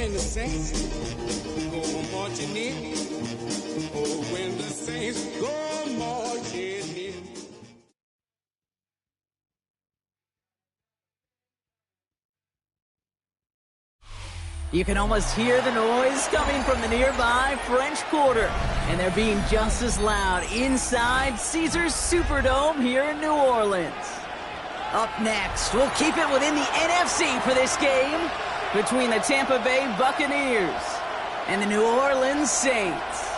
when the saints go marching in. Oh, when the saints go marching in. You can almost hear the noise coming from the nearby French Quarter, and they're being just as loud inside Caesars Superdome here in New Orleans. Up next, we'll keep it within the NFC for this game between the Tampa Bay Buccaneers and the New Orleans Saints.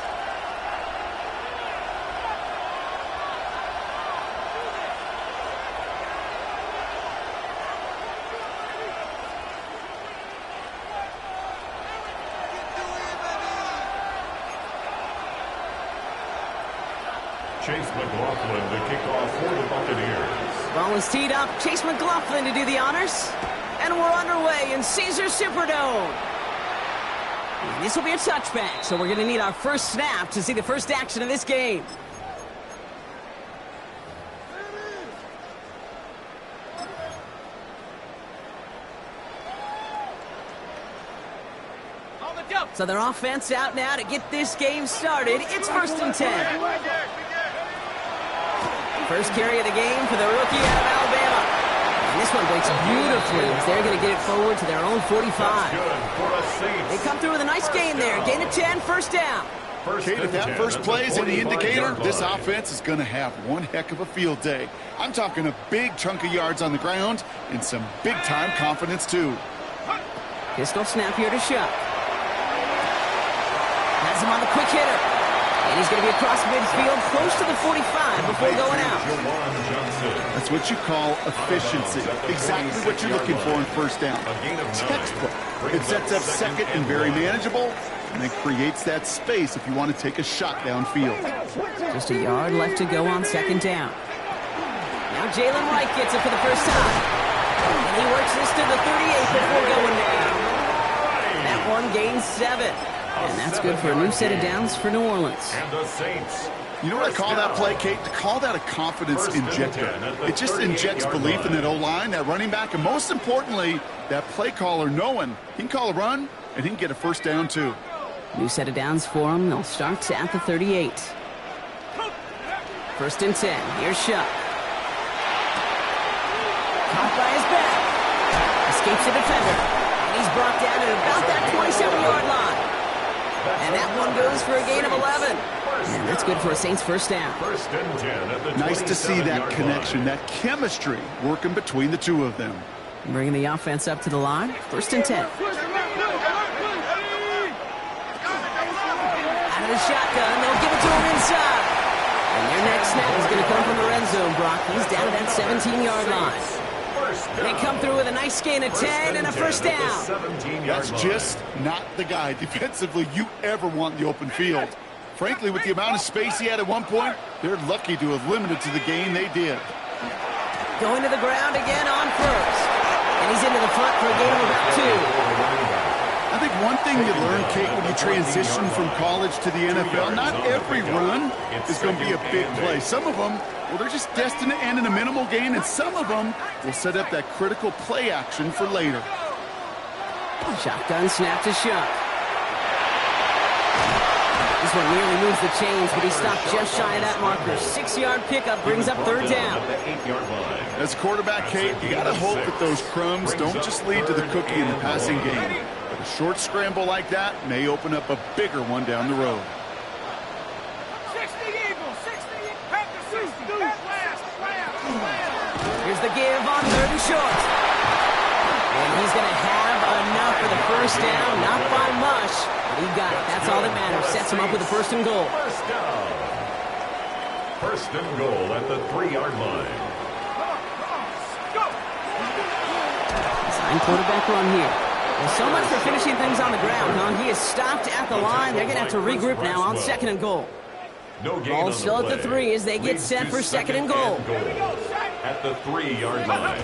Chase McLaughlin to kick off for the Buccaneers. Ball is teed up. Chase McLaughlin to do the honors. And we're underway in Caesars Superdome. And this will be a touchback, so we're going to need our first snap to see the first action of this game. So their offense out now to get this game started. It's 1st and 10. First carry of the game for the rookie out of Alabama. And this one breaks beautifully as they're going to get it forward to their own 45. They come through with a nice gain there. Gain of 10, first down. Kate, if that first play is any indicator, this offense is going to have one heck of a field day. I'm talking a big chunk of yards on the ground and some big-time confidence, too. Pistol snap here to Shuck. Has him on the quick hitter. And he's going to be across midfield, close to the 45 before going out. That's what you call efficiency. Exactly what you're looking for in first down. Textbook. It sets up second and very manageable, and it creates that space if you want to take a shot downfield. Just a yard left to go on second down. Now Jalen Wright gets it for the first time. And he works this to the 38 before going down. That one gains 7. And that's good for a new set of downs for New Orleans. And the Saints. You know what I call that play, Kate? To call that a confidence injector. It just injects belief in that O-line, that running back, and most importantly, that play caller knowing he can call a run and he can get a first down too. New set of downs for him. They'll start at the 38. 1st and 10. Here's Shuck. Caught by his back. Escapes the defender. And he's brought down at about that 27-yard line. And that one goes for a gain of 11. And that's good for a Saints first down. 1st and 10 at the Nice to see that connection, that chemistry working between the two of them. Bringing the offense up to the line. 1st and 10. Out of the shotgun, they'll give it to him inside. And their next snap is going to come from the red zone, Brock. He's down at that 17-yard line. They come through with a nice gain of 10 and a first down. That's just not the guy defensively you ever want in the open field. Frankly, with the amount of space he had at one point, they're lucky to have limited to the gain they did. Going to the ground again on first. And he's into the front for a gain of about 2. I think one thing you learn, Kate, when you transition from college to the NFL, not every run is going to be a big play. Some of them, well, they're just destined to end in a minimal gain, and some of them will set up that critical play action for later. Shotgun snap to Shuck. This one nearly moves the chains, but he stopped just shy of that marker. 6-yard pickup brings up 3rd down. As quarterback, Kate, you got to hope that those crumbs don't just lead to the cookie in the passing game. But a short scramble like that may open up a bigger one down the road. 60 Eagles, 60 Panthers, 60. Here's the give on 3rd and short. And he's going to have enough for the first down, not by much, but he got it. That's all that matters. Sets him up with a 1st and goal. First down. 1st and goal at the 3-yard line. Sign quarterback run here. Well, so much for finishing things on the ground, huh? He is stopped at the line. They're going to have to regroup now on 2nd and goal. Ball still at the 3 as they get set for 2nd and goal. At the 3-yard line.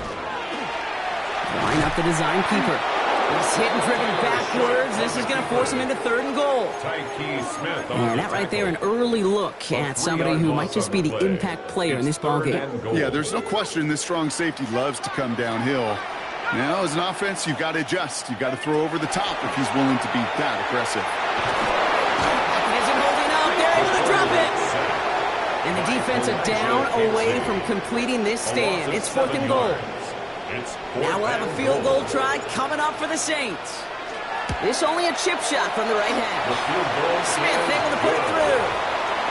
Line up the design keeper. He's hit and driven backwards. This is going to force him into 3rd and goal. And that right there, an early look at somebody who might just be the impact player in this ballgame. Yeah, there's no question this strong safety loves to come downhill. Now, as an offense, you've got to adjust. You've got to throw over the top if he's willing to be that aggressive. Isn't holding up. They're able to drop it. And the defense are down away from completing this stand. It's 4th and goal. Now we'll have a field goal try coming up for the Saints. This only a chip shot from the right hash. Smith able to put it through.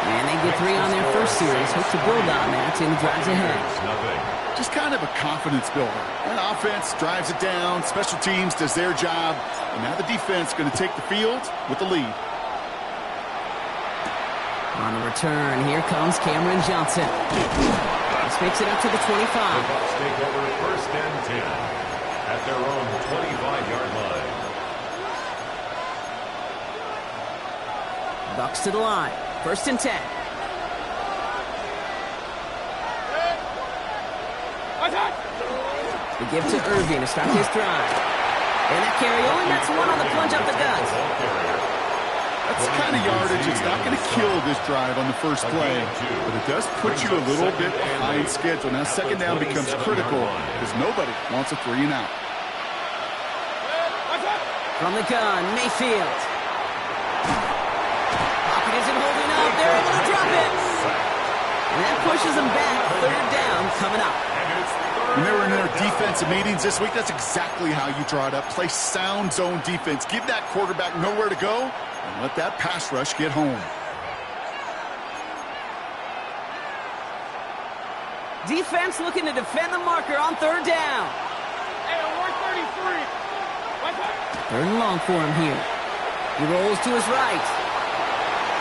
And they get 3 on their first series. Hope to build on that in the drives ahead. Just kind of a confidence builder. An offense drives it down. Special teams does their job. And now the defense going to take the field with the lead. On the return, here comes Cameron Johnson. This makes it up to the 25. The Bucs take over 1st and 10 at their own 25-yard line. Bucs to the line. 1st and 10. We give to Irving to start his drive. And that carry on, that's one on the plunge up the gut. That's the kind of yardage. It's not going to kill this drive on the first play, but it does put you a little bit behind schedule. Now, 2nd down becomes critical because nobody wants a 3 and out. From the gun, Mayfield. Pocket isn't holding up. They're able to drop it. And that pushes them back. 3rd down coming up. When they were in their defensive meetings this week, that's exactly how you draw it up. Play sound zone defense. Give that quarterback nowhere to go and let that pass rush get home. Defense looking to defend the marker on 3rd down. 3rd and long for him here. He rolls to his right.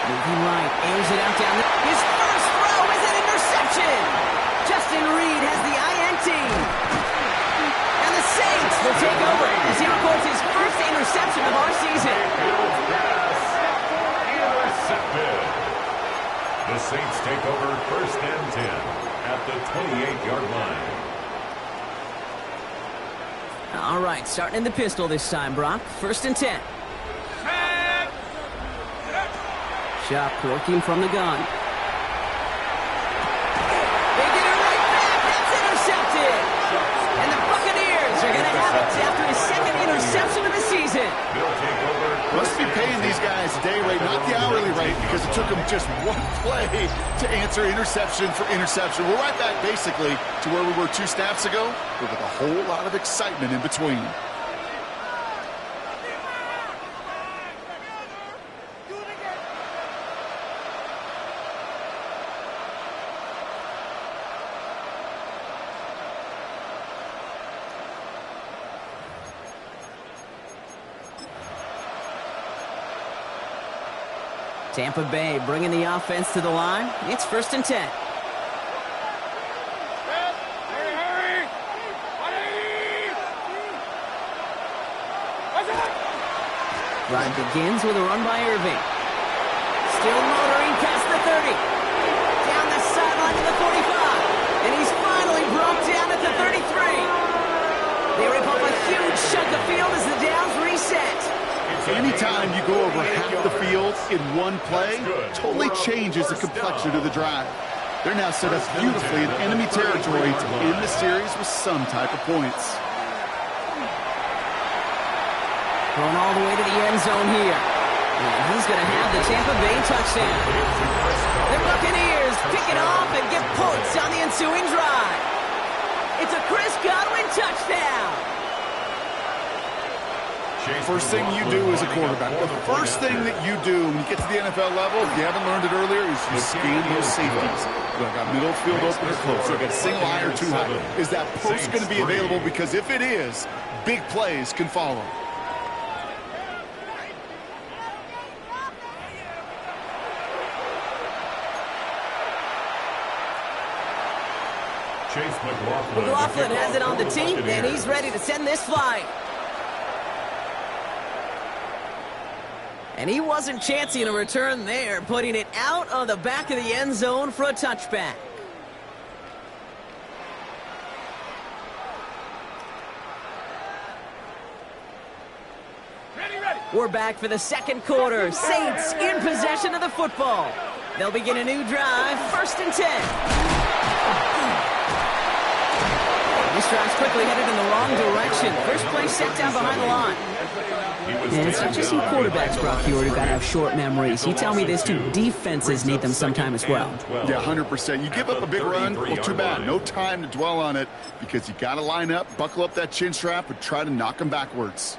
Moving right, airs it out down. His first throw is an interception. Justin Reed has the INT. And the Saints will take over as he records his first interception of our season. Intercepted. The Saints take over 1st and 10 at the 28-yard line. All right, starting in the pistol this time, Brock. 1st and 10. Shot working from the gun. They get it right back. That's intercepted. And the Buccaneers are going to have it after his 2nd interception of the season. Must be paying these guys a day rate, not the hourly rate, because it took them just one play to answer interception for interception. We're right back basically to where we were 2 snaps ago, but with a whole lot of excitement in between. Tampa Bay bringing the offense to the line. It's 1st and 10. Drive begins with a run by Irving. Still motoring past the 30. Down the sideline to the 45. And he's finally brought down at the 33. They rip up a huge chunk of field as the downs reset. Anytime you go over half the field in one play, totally changes the complexion of the drive. They're now set up beautifully in enemy territory to end the series with some type of points. Going all the way to the end zone here. And he's going to have the Tampa Bay touchdown. The Buccaneers pick it off and get points on the ensuing drive. It's a Chris Godwin touchdown. First thing you do as a quarterback, the first thing that you do when you get to the NFL level, if you haven't learned it earlier, is you scan those safeties. Do I got middle field open or close? Do I got a single high or 2 high? Is that post going to be available? Because if it is, big plays can follow. McLaughlin has it on the tee, and he's ready to send this flying. And he wasn't chancing a return there, putting it out on the back of the end zone for a touchback. We're back for the 2nd quarter. Saints in possession of the football. They'll begin a new drive, 1st and 10. this drive's quickly headed in the wrong direction. First play set down behind the line. And it's not just you quarterbacks, Brock Hewitt, who got to have short memories. You tell me this too, defenses need them sometime as well. Yeah, 100%. You give up a big run, well, too bad. No time to dwell on it because you got to line up, buckle up that chin strap, and try to knock them backwards.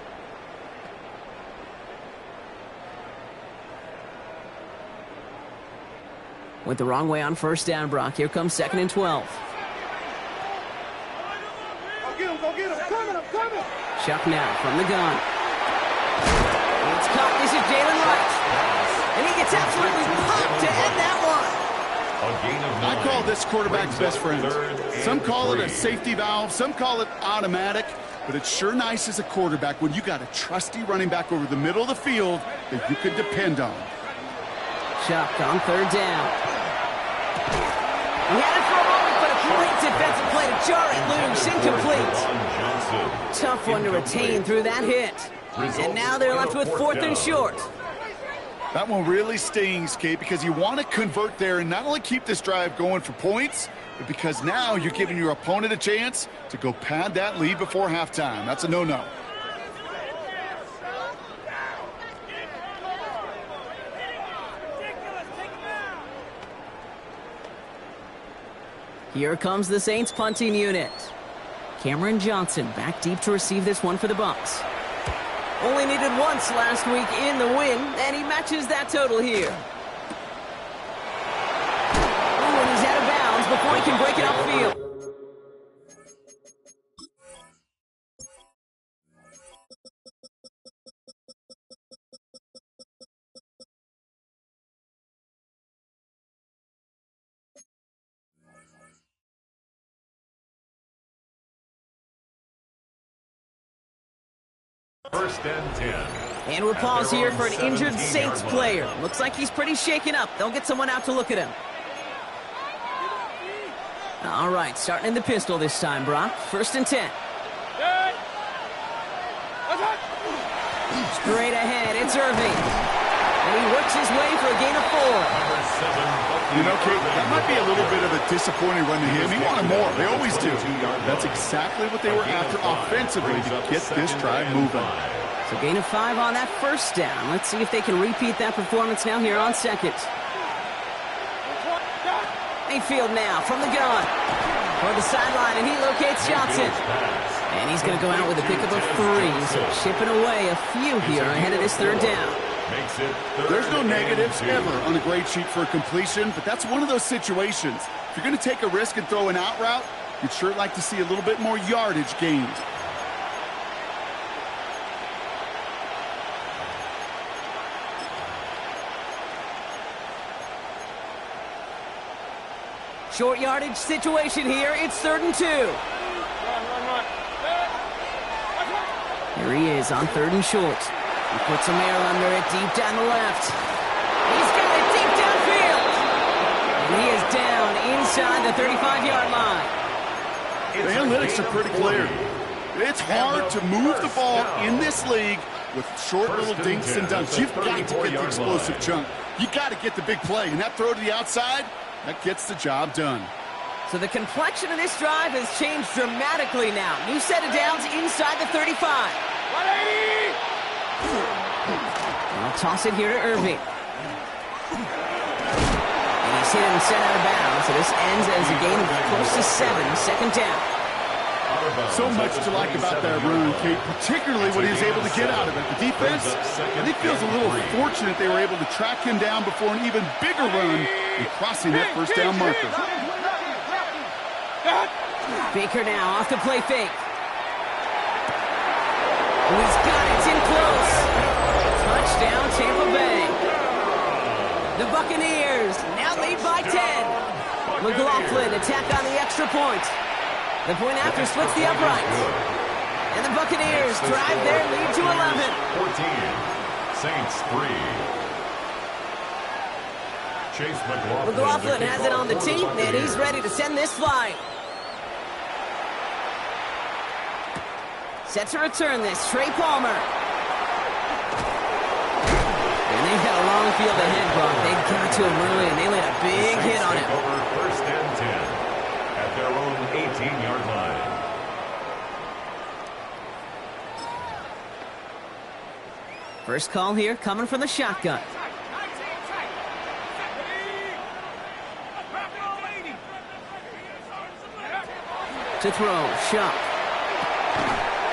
Went the wrong way on first down, Brock. Here comes 2nd and 12. Go get him, coming. Chuck now from the gun. It's caught. This is Jalen Wright. And he gets absolutely popped to end that one. I call this quarterback's best friend. Some call it a safety valve, some call it automatic, but it's sure nice as a quarterback when you got a trusty running back over the middle of the field that you could depend on. Chuck on 3rd down. He had it for a moment, but a great defensive play to jar it loose. Incomplete. Tough one to retain through that hit. And now they're left with 4th and short. That one really stings, Kate, because you want to convert there and not only keep this drive going for points, but because now you're giving your opponent a chance to go pad that lead before halftime. That's a no-no. Here comes the Saints punting unit. Cameron Johnson back deep to receive this one for the Bucs. Only needed once last week in the win, and he matches that total here. Oh, and he's out of bounds before he can break it upfield. First and 10. And we'll pause here for an injured Saints player. Looks like he's pretty shaken up. They'll get someone out to look at him. All right, starting in the pistol this time, Brock. 1st and 10. Straight ahead, it's Irving. And he works his way for a gain of 4. You know, Kate, that might be a little bit of a disappointing run to him. He wanted more. They always do. That's exactly what they were after offensively to get this drive moving. So gain of 5 on that first down. Let's see if they can repeat that performance now here on 2nd. Mayfield now from the gun. For the sideline, and he locates Johnson. And he's going to go out with a pickup of 3. So chipping away a few here ahead of this 3rd down. There's no negatives ever on a grade sheet for a completion, but that's one of those situations. If you're going to take a risk and throw an out route, you'd sure like to see a little bit more yardage gained. Short yardage situation here. It's 3rd and 2. Run. Here he is on 3rd and short. He puts some air under it deep down the left. He's got it deep downfield. And he is down inside the 35-yard line. The analytics are pretty clear. It's hard to move the ball in this league with short little dinks and dunks. You've got to get the explosive chunk. You got to get the big play. And that throw to the outside, that gets the job done. So the complexion of this drive has changed dramatically now. New set of downs inside the 35. 180! I'll toss it here to Irving. And he's hit and sent out of bounds. So this ends as a gain of close to 7, 2nd down. So much to like about that run, Kate, particularly what he was able to get out of it. The defense, I think, feels a little fortunate they were able to track him down before an even bigger run and crossing that first down marker. Baker now off the play fake. Oh, he's got it. It's in close. Touchdown, Tampa Bay. The Buccaneers now lead by 10. McLaughlin attack on the extra point. The point after splits the uprights. And the Buccaneers drive their lead to 11. 14. Saints 3. Chase McLaughlin. McLaughlin has it on the tee, and he's ready to send this flying. Set to return this, Trey Palmer. And they had a long field ahead, Brock. They got to him early, and they laid a big hit on him. Over 1st and 10 at their own 18-yard line. First call here coming from the shotgun. To throw, Shuck.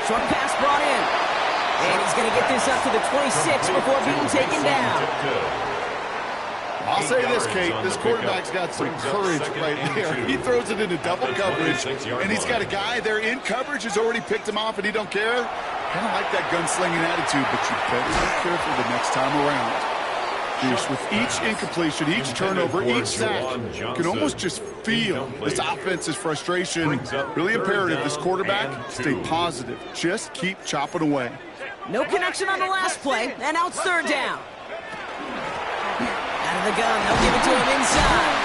Short pass brought in. And he's going to get this up to the 26 before being taken down. I'll say this, Kate, this quarterback's got some courage right there. He throws it into double coverage, and he's got a guy there in coverage who's already picked him off, and he don't care. Kind of like that gunslinging attitude, but you better be careful the next time around. Pierce, with each incompletion, each turnover, each sack, you can almost just feel this offense's frustration. Really imperative, this quarterback, stay positive. Just keep chopping away. No connection on the last play, and now it's third down. Out of the gun, they'll give it to him inside.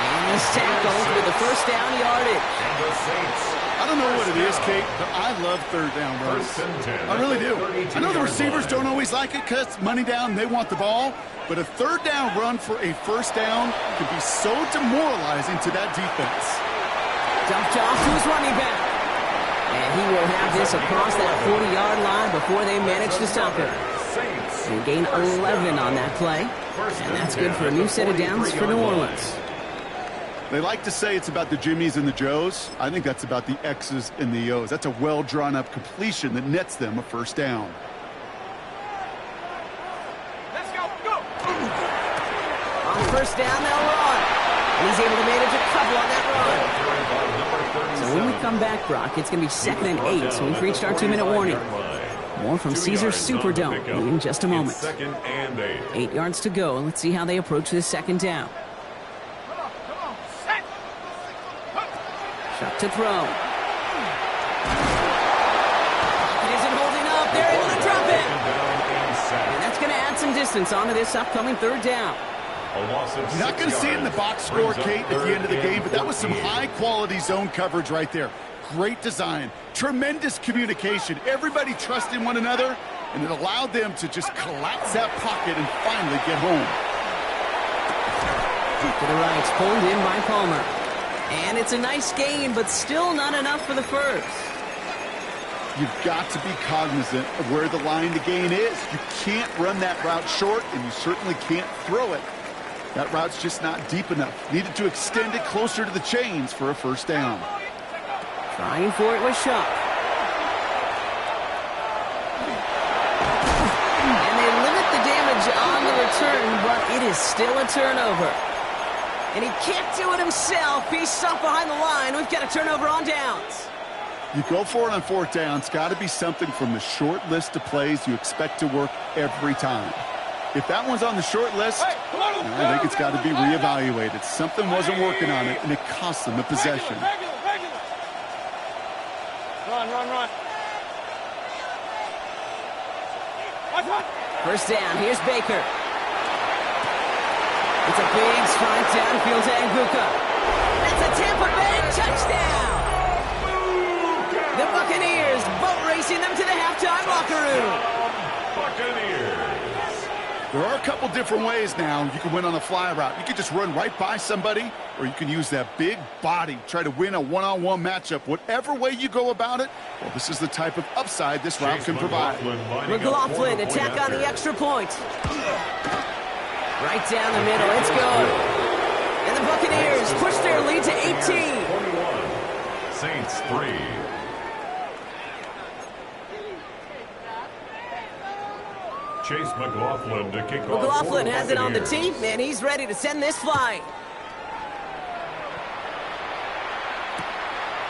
And this tackle with the first down yardage. I don't know what it is, Kate, but I love third down runs. I really do. I know the receivers don't always like it because money down, they want the ball. But a third down run for a first down can be so demoralizing to that defense. Dumped off to his running back. And he will have this across that 40-yard line before they manage to stop it. And gain 11 on that play. And that's good for a new set of downs for New Orleans. They like to say it's about the Jimmies and the Joes. I think that's about the X's and the O's. That's a well-drawn-up completion that nets them a first down. Let's go, go! On first down, they'll run. And he's able to manage a couple on that run. So when we come back, Brock, it's going to be 2nd and 8. So we've reached our 2-minute warning. More from Caesars Superdome in just a moment. 8 yards to go. Let's see how they approach this second down. Shot to throw. It isn't holding up. They're able to drop it. And that's going to add some distance onto this upcoming third down. You're not going to see it in the box score, Kate, at the end of the game, but that was some high-quality zone coverage right there. Great design. Tremendous communication. Everybody trusting one another, and it allowed them to just collapse that pocket and finally get home. To the right, it's pulled in by Palmer. And it's a nice gain, but still not enough for the first. You've got to be cognizant of where the line to gain is. You can't run that route short, and you certainly can't throw it. That route's just not deep enough. Needed to extend it closer to the chains for a first down. Trying for it with Shuck. And they limit the damage on the return, but it is still a turnover. And he can't do it himself. He's stuck behind the line. We've got a turnover on downs. You go for it on fourth down. It's got to be something from the short list of plays you expect to work every time. If that one's on the short list, I think it's got to be reevaluated. Something wasn't working on it, and it cost them the possession. Run, run, run. First down, here's Baker. It's a big strike downfield to Anguka. That's a Tampa Bay touchdown! The Buccaneers boat racing them to the halftime locker room. Buccaneers. There are a couple different ways now. You can win on a fly route. You can just run right by somebody, or you can use that big body, try to win a one-on-one matchup. Whatever way you go about it, well, this is the type of upside this route can provide. McLaughlin, attack on the extra point. Right down the middle, it's good. And the Buccaneers push their lead to 18. 21, Saints 3. Chase McLaughlin to kick off. McLaughlin has it on the tee, and he's ready to send this flying.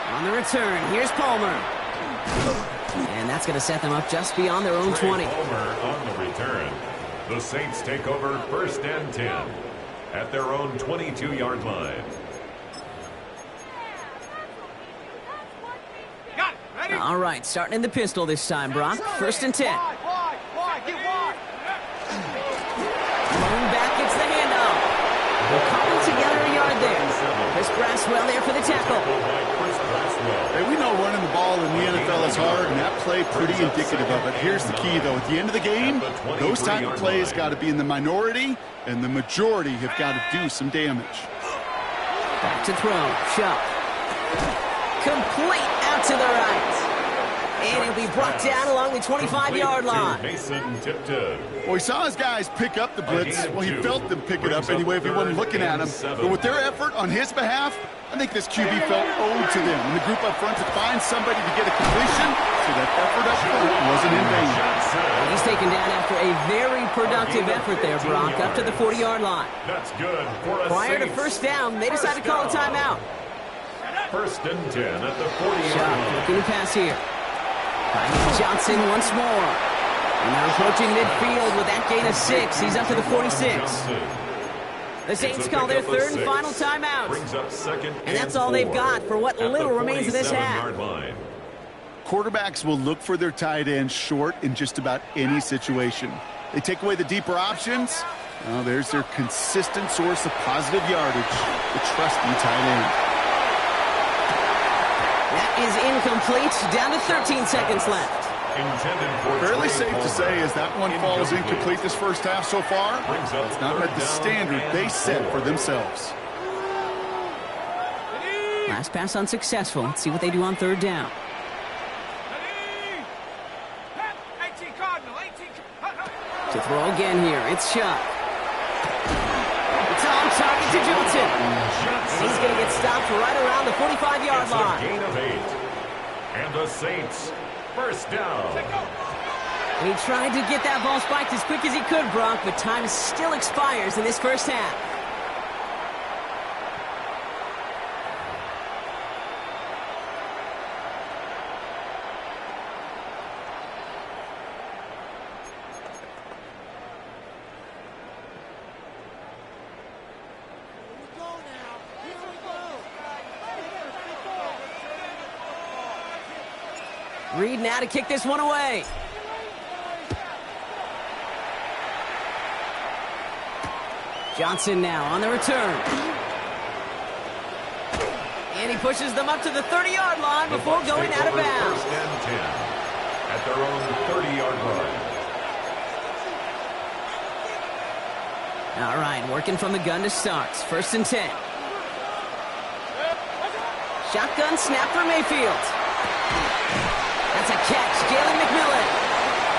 On the return, here's Palmer. And that's going to set them up just beyond their own 20. Palmer on the return. The Saints take over 1st and 10 at their own 22-yard line. Got it. Ready? All right, starting in the pistol this time, Brock. 1st and 10. Wide, get wide. Lone back gets the handoff. They're coming together a yard there. Chris Braswell there for the tackle. Hey, we know running the ball in the NFL is hard, and that play pretty indicative of it. Here's the key, though. At the end of the game, those type of plays got to be in the minority, and the majority have got to do some damage. Back to throw. Shuck. Complete out to the right. And it'll be brought down along the 25-yard line. Mason Tipton. Well, he saw his guys pick up the blitz. Well, he felt them pick it up anyway if he wasn't looking at him. But with their effort on his behalf, I think this QB felt owed to them. And the group up front to find somebody to get a completion, so that effort up front wasn't in vain. He's taken down after a very productive effort there, Brock, up to the 40-yard line. That's good for a Prior to Saints first down, they decided to call a timeout. First and 10 at the 40-yard Shot, line. looking to pass here. Finding Johnson once more. And they're approaching midfield with that gain of 6. He's up to the 46. The Saints call their third and final timeout. Brings up second And that's all they've got for what at little the remains of this half. 47-yard line. Quarterbacks will look for their tight end short in just about any situation. They take away the deeper options. Well, there's their consistent source of positive yardage, the trusty tight end. That is incomplete. Down to 13 seconds left. Fairly safe to say as that one falls incomplete this first half so far, it's not met the standard they set for themselves. Last pass unsuccessful. Let's see what they do on third down. 18 Cardinal, 18. To throw again here, it's Chuck. It's on target to Johnson. And he's going to get stopped right around the 45-yard It's a line. gain of 8. And the Saints, first down. And he tried to get that ball spiked as quick as he could, Brock, but time still expires in this first half. Reed now to kick this one away. Johnson now on the return. And he pushes them up to the 30-yard line before going out of bounds. First and 10 at their own 30-yard line. All right, working from the gun to start. First and 10. Shotgun snap for Mayfield. That's a catch, Jalen McMillan.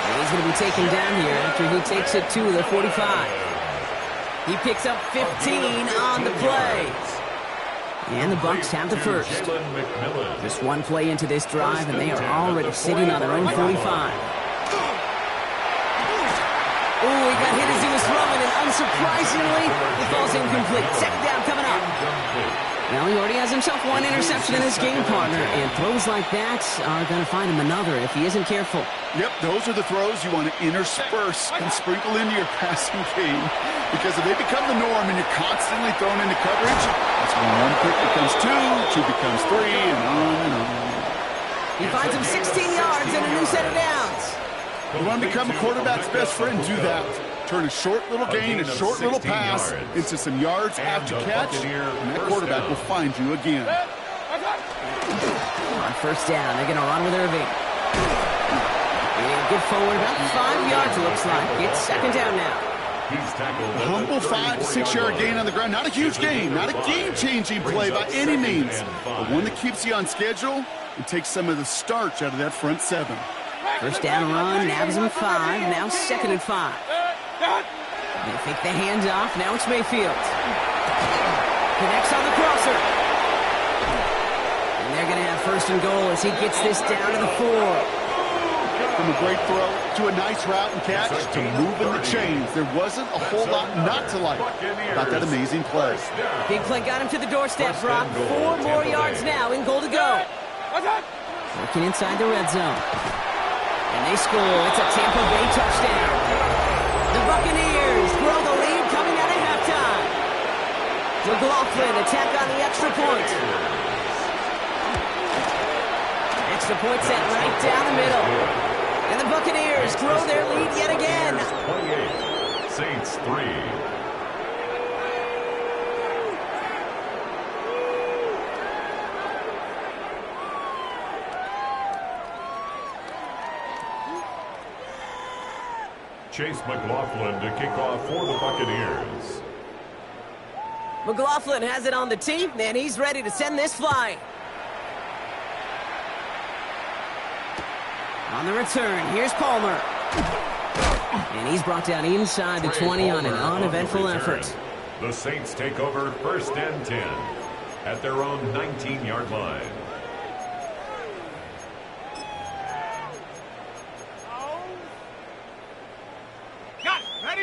And he's going to be taken down here after he takes it to the 45. He picks up 15 on the play. And the Bucs have the first. Just one play into this drive, and they are already sitting on their own 45. Oh, he got hit as he was throwing, and unsurprisingly, it falls incomplete. Second down coming up. Well, he already has himself one interception in his game, partner, and throws like that are going to find him another if he isn't careful. Yep, those are the throws you want to intersperse and sprinkle into your passing game, because if they become the norm and you're constantly thrown into coverage, that's when one pick becomes two becomes three, and on and on. He finds him 16 yards and a new set of downs. You want to become a quarterback's best friend, do that. Turn a short little gain, a short little pass into some yards after catch, and that quarterback will find you again. On first down, they're going to run with Irving. And get forward about 5 yards, it looks like. It's second down now. A humble 5 to 6 yard gain on the ground. Not a huge gain, not a game-changing play by any means, but one that keeps you on schedule and takes some of the starch out of that front seven. First down run, nabs him 5, now second and 5. They fake the handoff, now it's Mayfield. Connects on the crosser. And they're going to have first and goal as he gets this down to the 4. From a great throw to a nice route and catch to moving the chains. There wasn't a whole lot not to like about that amazing play. Big play got him to the doorstep, Brock. 4 more yards now in goal to go. Working inside the red zone. And they score. It's a Tampa Bay touchdown. The Buccaneers grow the lead coming out of halftime. McLaughlin attack on the extra point. Extra point set right down the middle. And the Buccaneers grow their lead yet again. 28, Saints 3. Chase McLaughlin to kick off for the Buccaneers. McLaughlin has it on the tee, and he's ready to send this flying. On the return, here's Palmer. And he's brought down inside the 20 on an uneventful effort. The Saints take over 1st and 10 at their own 19-yard line.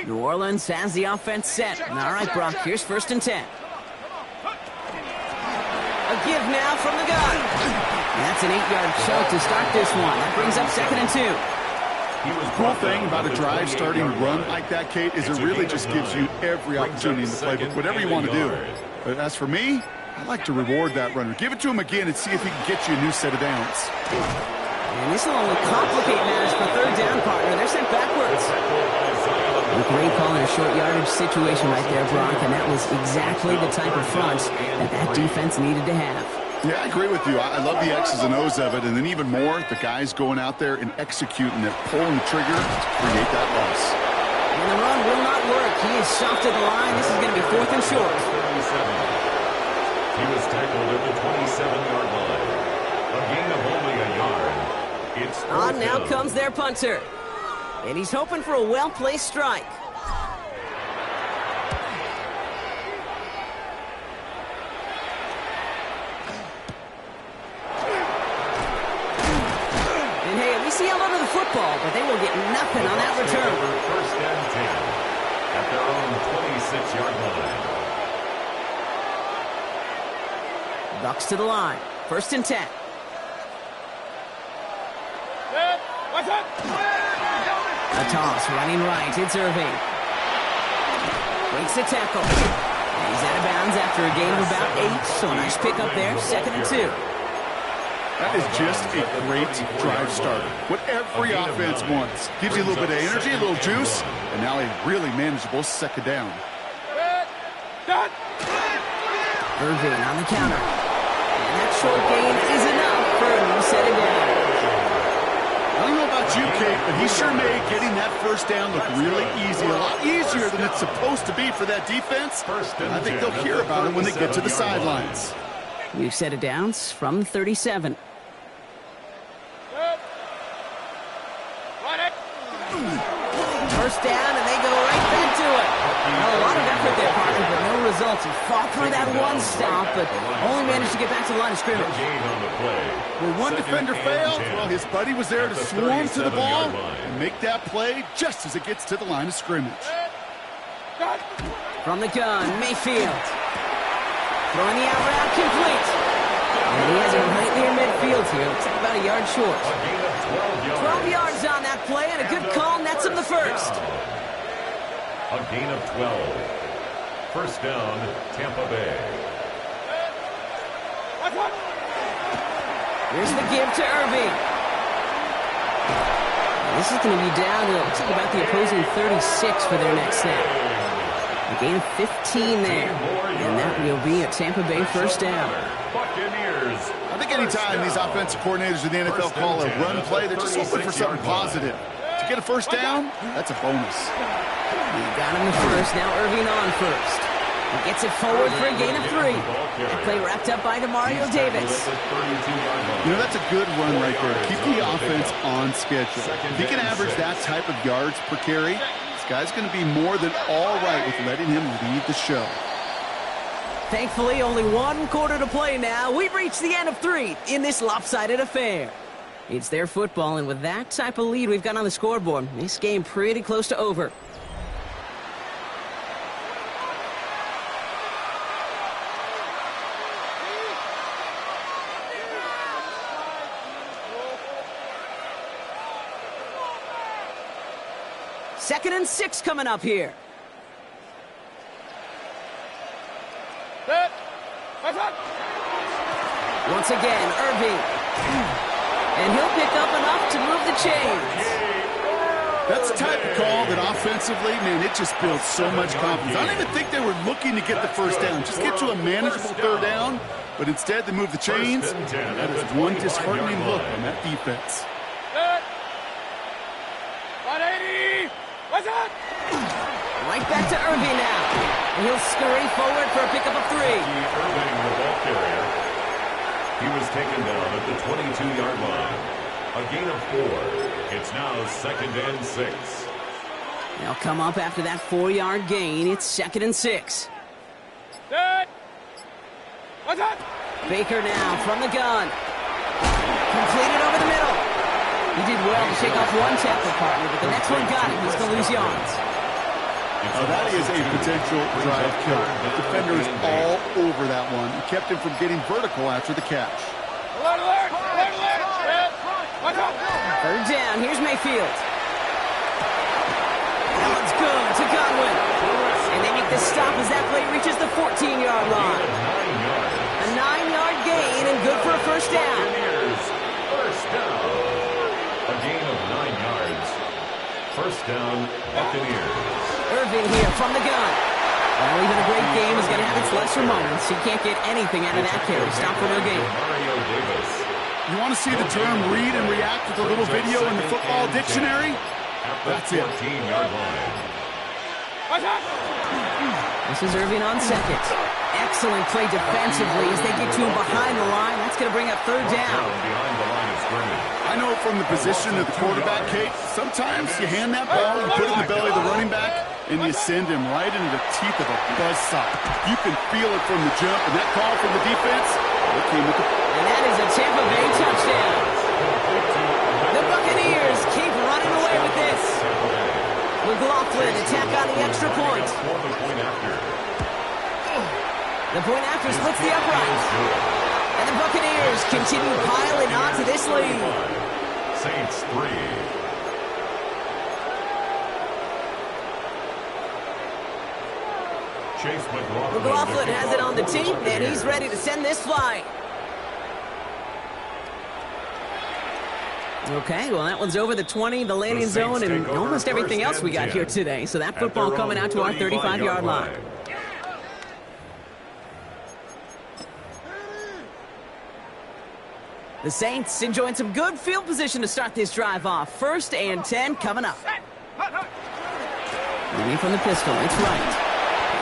New Orleans has the offense set. All right, Brock, here's 1st and 10. A give now from the gun. That's an 8-yard choke to start this one. That brings up 2nd and 2. The cool thing about a drive starting run like that, Kate, is it really just gives you every opportunity in the playbook, whatever you want to do. But as for me, I like to reward that runner. Give it to him again and see if he can get you a new set of downs. And this will only complicate matters for 3rd down, partner. They're sent backwards. A great call in a short yardage situation right there, Brock, and that was exactly the type of front that defense needed to have. Yeah, I agree with you. I love the X's and O's of it, and then even more, the guys going out there and executing it, pulling the trigger to create that loss. And the run will not work. He is soft at the line. This is going to be 4th and short. He was tackled at the 27-yard line. A gain of only a yard. It's On now comes their punter. And he's hoping for a well-placed strike. And hey, at least he held onto the football, but they will get nothing on that return. 1st and 10 at their own 26-yard line. Bucks to the line. 1st and 10. A toss, running right. It's Irving. Breaks the tackle. And he's out of bounds after a gain of about 8. So a nice pickup there. 2nd and 2. That is just a great drive starter. What every offense wants. Gives you a little bit of energy, a little juice, and now a really manageable 2nd down. Irving on the counter. And that short gain is enough for a new set of downs. I don't know about you, Kate, but he sure made getting that 1st down look really easy. A lot easier than it's supposed to be for that defense. And I think they'll hear about it when they get to the sidelines. New set of downs from 37. First down, and they go right back to it. Well, a lot of effort there, partner, but no results. He fought through that one stop, but only managed to get back to the line of scrimmage. When one defender failed, well, his buddy was there to swarm to the ball and make that play just as it gets to the line of scrimmage. From the gun, Mayfield. Throwing the out route complete. And he has it right near midfield here. Looks like about a yard short. 12 yards on that play, and a good call nets him the first. A gain of 12. 1st down, Tampa Bay. Here's the give to Irving. And this is going to be down to, looks like about the opposing 36 for their next snap. A gain of 15 there. And that will be a Tampa Bay 1st down. Buccaneers. I think anytime these offensive coordinators in the NFL call a run play, they're just hoping for something positive. To get a 1st down, that's a bonus. He got him the first, now Irving on first. He gets it forward for a gain of 3. That play wrapped up by Mario Davis. You know, that's a good run right there. Keep the offense on schedule. If he can average that type of yards per carry, this guy's going to be more than all right with letting him lead the show. Thankfully, only 1 quarter to play now. We've reached the end of 3 in this lopsided affair. It's their football, and with that type of lead we've got on the scoreboard, this game pretty close to over. Second and 6 coming up here. Once again, Irving. And he'll pick up enough to move the chains. That's the type of call that offensively, man, it just builds so much confidence. I don't even think they were looking to get the 1st down. Just get to a manageable 3rd down. But instead, they move the chains. That is one disheartening look on that defense. 180! What's up? Right back to Irving now. And he'll scurry forward for a pickup of 3. Irving, the ball carrier. He was taken down at the 22-yard line. A A gain of 4. It's now 2nd and 6. They'll come up after that 4-yard gain. It's 2nd and 6. Set. What's up? Baker now from the gun. Completed over the middle. He did well to shake off one tackle partner, but the next one got him. He's going to lose yards. That is a potential drive killer. The defender is all over that one. He kept him from getting vertical after the catch. Alert, alert, alert, alert. Set. What's up? 3rd down. Here's Mayfield. That one's good to Godwin. And they make the stop as that play reaches the 14-yard line. A 9-yard gain and good for a 1st down. First down. A gain of 9 yards. 1st down, Buccaneers. Irving here from the gun. Well, even a great game is going to have its lesser moments. He can't get anything out of that carry. Stop for no gain. Mario Davis. You want to see the term read and react with a little video in the football dictionary? That's it. 14-yard line. What's up? This is Irving on 2nd. Excellent play defensively as they get to him behind the line. That's going to bring up 3rd down. Behind the line of scrimmage. I know from the position of the quarterback, Kate, sometimes you hand that ball, you put it in the belly of the running back, and you send him right into the teeth of a buzzsaw. You can feel it from the jump, and that call from the defense, it came with the... And that is a Tampa Bay touchdown. The Buccaneers keep running away with this. McLaughlin attack on the extra point. The point after splits the upright. And the Buccaneers continue piling on to this lead. Saints 3. Chase McLaughlin has it on the team, and he's ready to send this flying. Okay, well, that one's over the 20, the landing zone, and almost everything else we got here today. So that football coming out to our 35-yard line. The Saints enjoying some good field position to start this drive off. 1st and 10 coming up. Moving from the pistol, it's right.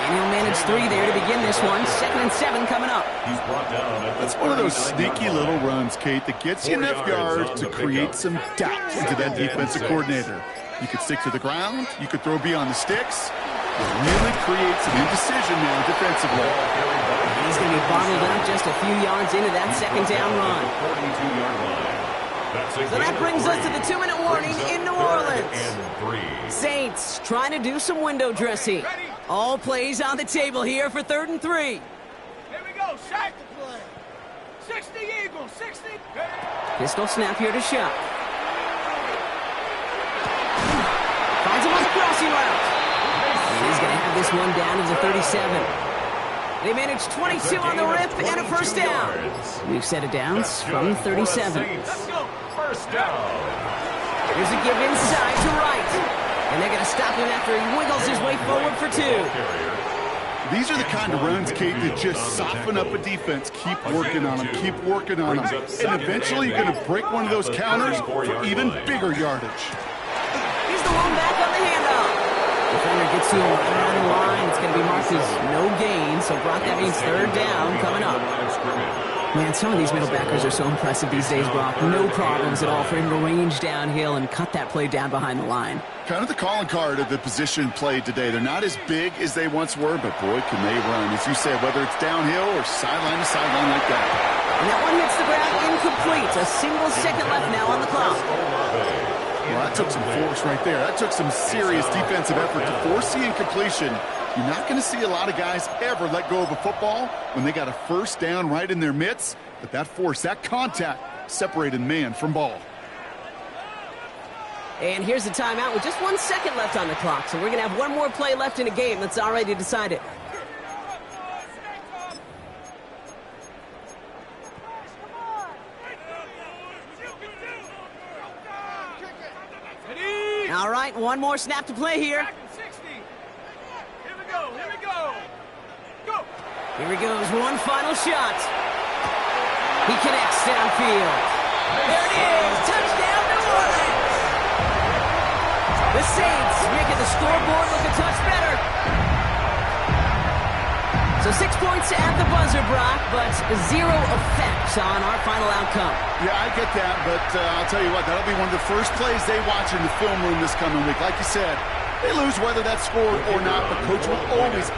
And he'll manage 3 there to begin this one. 2nd and 7 coming up. He's brought down at That's one of those sneaky little runs, Kate, that gets you enough yards to create some doubt into that defensive coordinator. You could stick to the ground. You could throw beyond the sticks. It really creates some indecision now defensively. He's going to be bottled up just a few yards into that 2nd down run. 42-yard line. So that brings us to the 2-minute warning in New Orleans. Saints trying to do some window dressing. All plays on the table here for 3rd and 3. Here we go. Shot the play. 60 Eagles. 60. Pistol snap here to Shuck. Finds him on the crossing route. And he's going to have this one down to the 37. They manage 22 on the rip and a 1st down. We've set it down from 37. Let's go. First down. Here's a give inside to right. And they're going to stop him after he wiggles his way forward for 2. These are the kind of runs, Kate, that just soften up a defense. Keep working on them. Keep working on them. And eventually you're going to break one of those counters for even bigger yardage. He's the one back on the handoff. Defender gets to him right around the line. It's going to be marked as no gain. So Brock, that means 3rd down coming up. Man, some of these middle backers are so impressive these days, Brock. No problems at all for him to range downhill and cut that play down behind the line. Kind of the calling card of the position played today. They're not as big as they once were, but boy, can they run. As you said, whether it's downhill or sideline to sideline like that. And that one hits the ground incomplete. A single second left now on the clock. Well, that took some force right there. That took some serious defensive effort to force the incompletion. You're not going to see a lot of guys ever let go of a football when they got a 1st down right in their midst. But that force, that contact, separated man from ball. And here's the timeout with just 1 second left on the clock. So we're going to have one more play left in a game that's already decided. All right, one more snap to play here. Here he goes, one final shot. He connects downfield. There it is, touchdown New Orleans. The Saints making the scoreboard look a touch better. So So 6 points at the buzzer, Brock, but 0 effect on our final outcome. Yeah, I get that, but I'll tell you what, that'll be one of the first plays they watch in the film room this coming week. Like you said, they lose whether that's scored or not, but Coach will always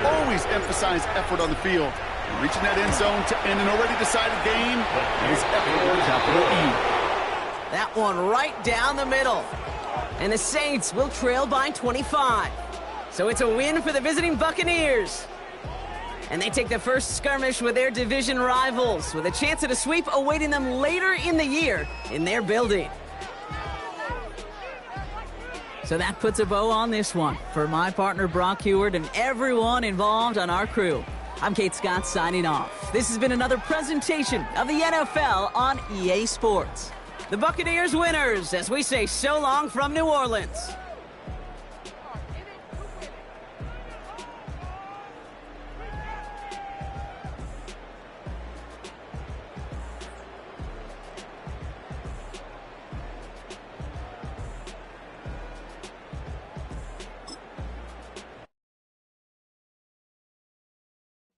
emphasize effort on the field. Reaching that end zone to end an already decided game is effort with a capital E. That one right down the middle. And the Saints will trail by 25. So it's a win for the visiting Buccaneers. And they take the first skirmish with their division rivals, with a chance at a sweep awaiting them later in the year in their building. So that puts a bow on this one. For my partner Brock Heward and everyone involved on our crew, I'm Kate Scott signing off. This has been another presentation of the NFL on EA Sports. The Buccaneers winners as we say so long from New Orleans.